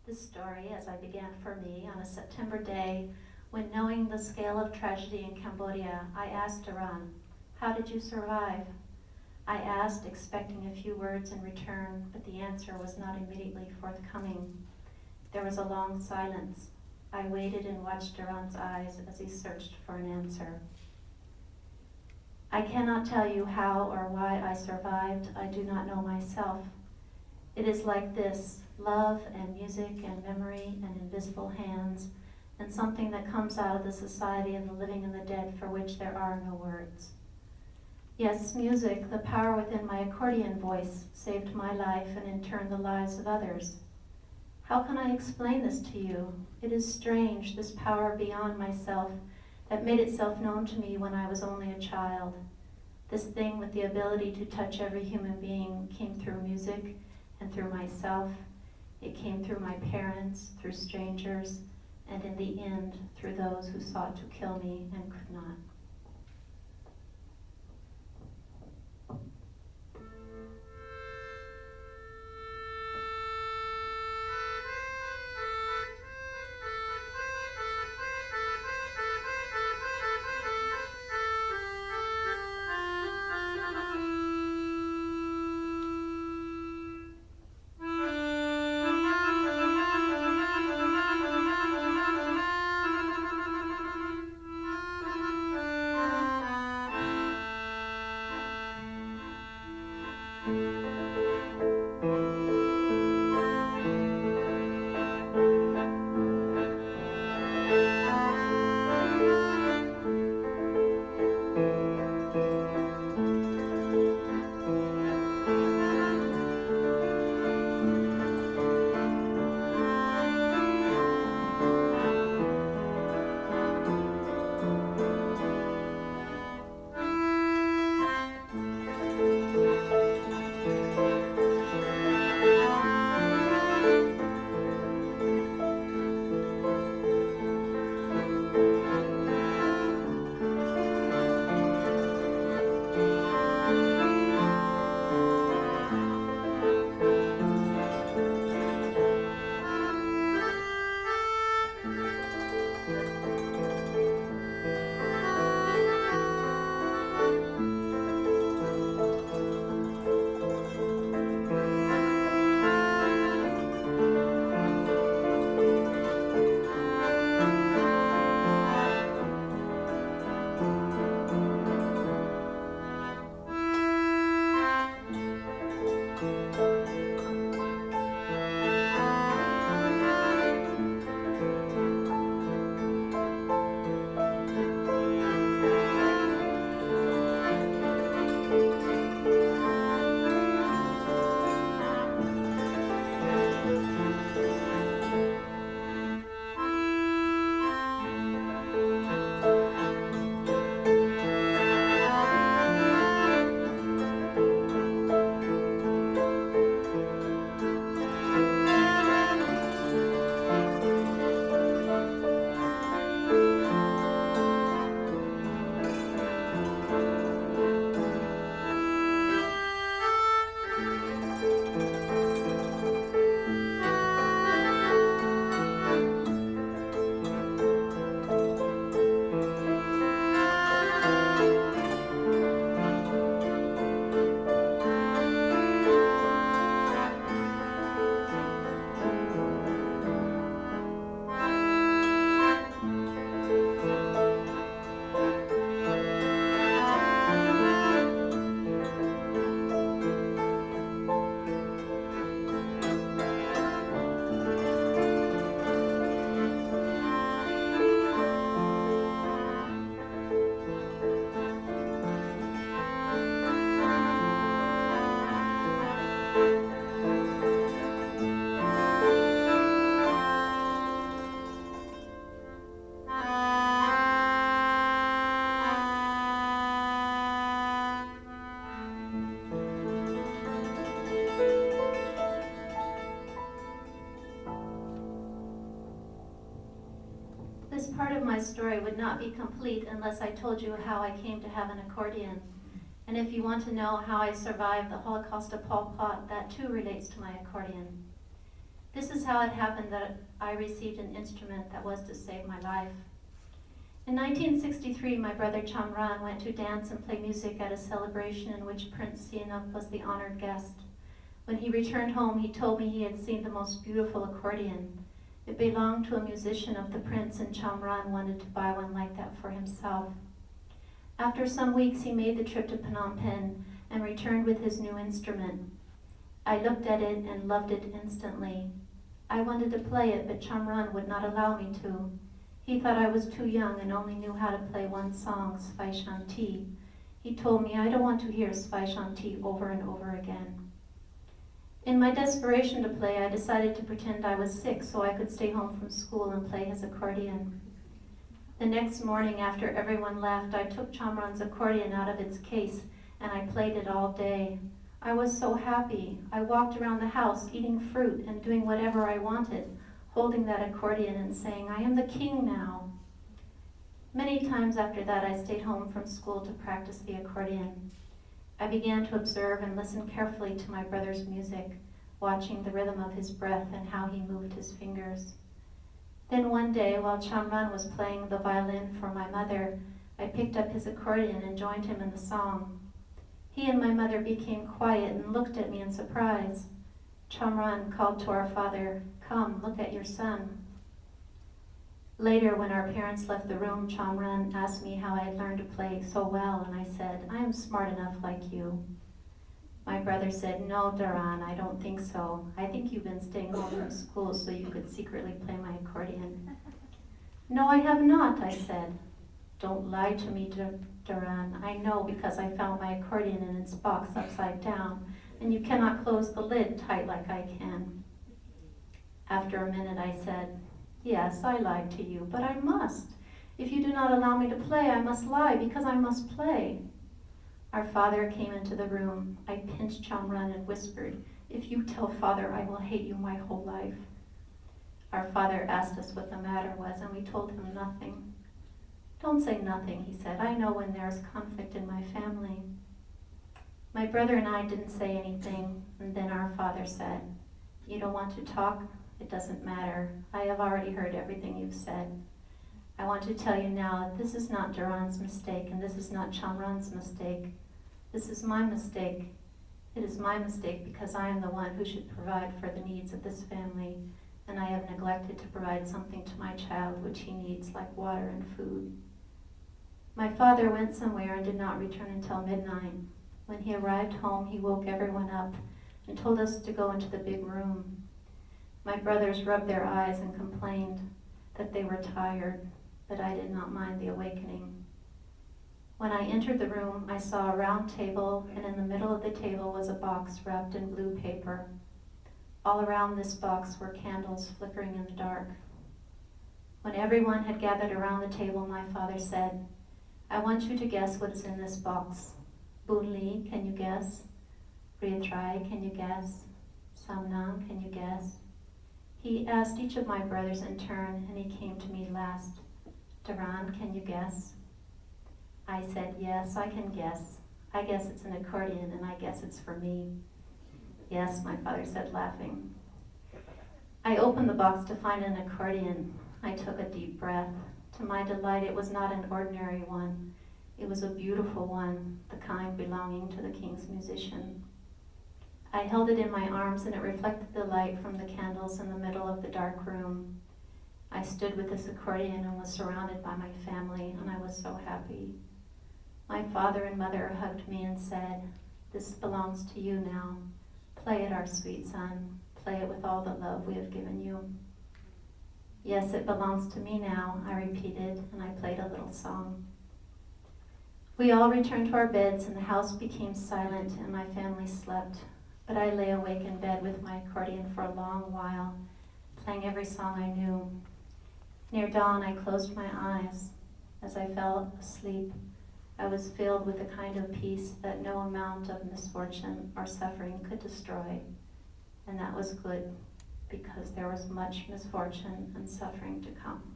This story, as I began for me, on a September day, when knowing the scale of tragedy in Cambodia, I asked Daran, "How did you survive?" I asked, expecting a few words in return, but the answer was not immediately forthcoming. There was a long silence. I waited and watched Daran's eyes as he searched for an answer. "I cannot tell you how or why I survived. I do not know myself. It is like this, love and music and memory and invisible hands, and something that comes out of the society of the living and the dead for which there are no words. Yes, music, the power within my accordion voice, saved my life and in turn the lives of others. How can I explain this to you? It is strange, this power beyond myself that made itself known to me when I was only a child. This thing with the ability to touch every human being came through music and through myself. It came through my parents, through strangers, and in the end, through those who sought to kill me and could not." This part of my story would not be complete unless I told you how I came to have an accordion. And if you want to know how I survived the Holocaust of Pol Pot, that too relates to my accordion. This is how it happened that I received an instrument that was to save my life. In 1963, my brother Chamran went to dance and play music at a celebration in which Prince Sihanouk was the honored guest. When he returned home, he told me he had seen the most beautiful accordion. It belonged to a musician of the prince, and Chamran wanted to buy one like that for himself. After some weeks, he made the trip to Phnom Penh and returned with his new instrument. I looked at it and loved it instantly. I wanted to play it, but Chamran would not allow me to. He thought I was too young and only knew how to play one song, Svai Shanti. He told me, I don't want to hear Svai Shanti over and over again. In my desperation to play, I decided to pretend I was sick so I could stay home from school and play his accordion. The next morning, after everyone left, I took Chamran's accordion out of its case and I played it all day. I was so happy. I walked around the house eating fruit and doing whatever I wanted, holding that accordion and saying, I am the king now. Many times after that, I stayed home from school to practice the accordion. I began to observe and listen carefully to my brother's music, watching the rhythm of his breath and how he moved his fingers. Then one day, while Chamran was playing the violin for my mother, I picked up his accordion and joined him in the song. He and my mother became quiet and looked at me in surprise. Chamran called to our father, come, look at your son. Later, when our parents left the room, Chamran asked me how I had learned to play so well, and I said, I am smart enough like you. My brother said, no, Daran, I don't think so. I think you've been staying home from school so you could secretly play my accordion. No, I have not, I said. Don't lie to me, Daran. I know because I found my accordion in its box upside down, and you cannot close the lid tight like I can. After a minute, I said, yes, I lied to you, but I must. If you do not allow me to play, I must lie because I must play. Our father came into the room. I pinched Chamran and whispered, if you tell father, I will hate you my whole life. Our father asked us what the matter was, and we told him nothing. Don't say nothing, he said. I know when there is conflict in my family. My brother and I didn't say anything, and then our father said, you don't want to talk? It doesn't matter. I have already heard everything you've said. I want to tell you now that this is not Daran's mistake, and this is not Chamran's mistake. This is my mistake. It is my mistake because I am the one who should provide for the needs of this family, and I have neglected to provide something to my child which he needs, like water and food. My father went somewhere and did not return until midnight. When he arrived home, he woke everyone up and told us to go into the big room. My brothers rubbed their eyes and complained that they were tired, but I did not mind the awakening. When I entered the room, I saw a round table, and in the middle of the table was a box wrapped in blue paper. All around this box were candles flickering in the dark. When everyone had gathered around the table, my father said, I want you to guess what is in this box. Bunli, can you guess? Bree, can you guess? Samnang, can you guess? He asked each of my brothers in turn, and he came to me last. Daran, can you guess? I said, yes, I can guess. I guess it's an accordion, and I guess it's for me. Yes, my father said, laughing. I opened the box to find an accordion. I took a deep breath. To my delight, it was not an ordinary one. It was a beautiful one, the kind belonging to the king's musician. I held it in my arms, and it reflected the light from the candles in the middle of the dark room. I stood with this accordion and was surrounded by my family, and I was so happy. My father and mother hugged me and said, this belongs to you now. Play it, our sweet son. Play it with all the love we have given you. Yes, it belongs to me now, I repeated, and I played a little song. We all returned to our beds, and the house became silent, and my family slept. But I lay awake in bed with my accordion for a long while, playing every song I knew. Near dawn, I closed my eyes. As I fell asleep, I was filled with the kind of peace that no amount of misfortune or suffering could destroy. And that was good, because there was much misfortune and suffering to come.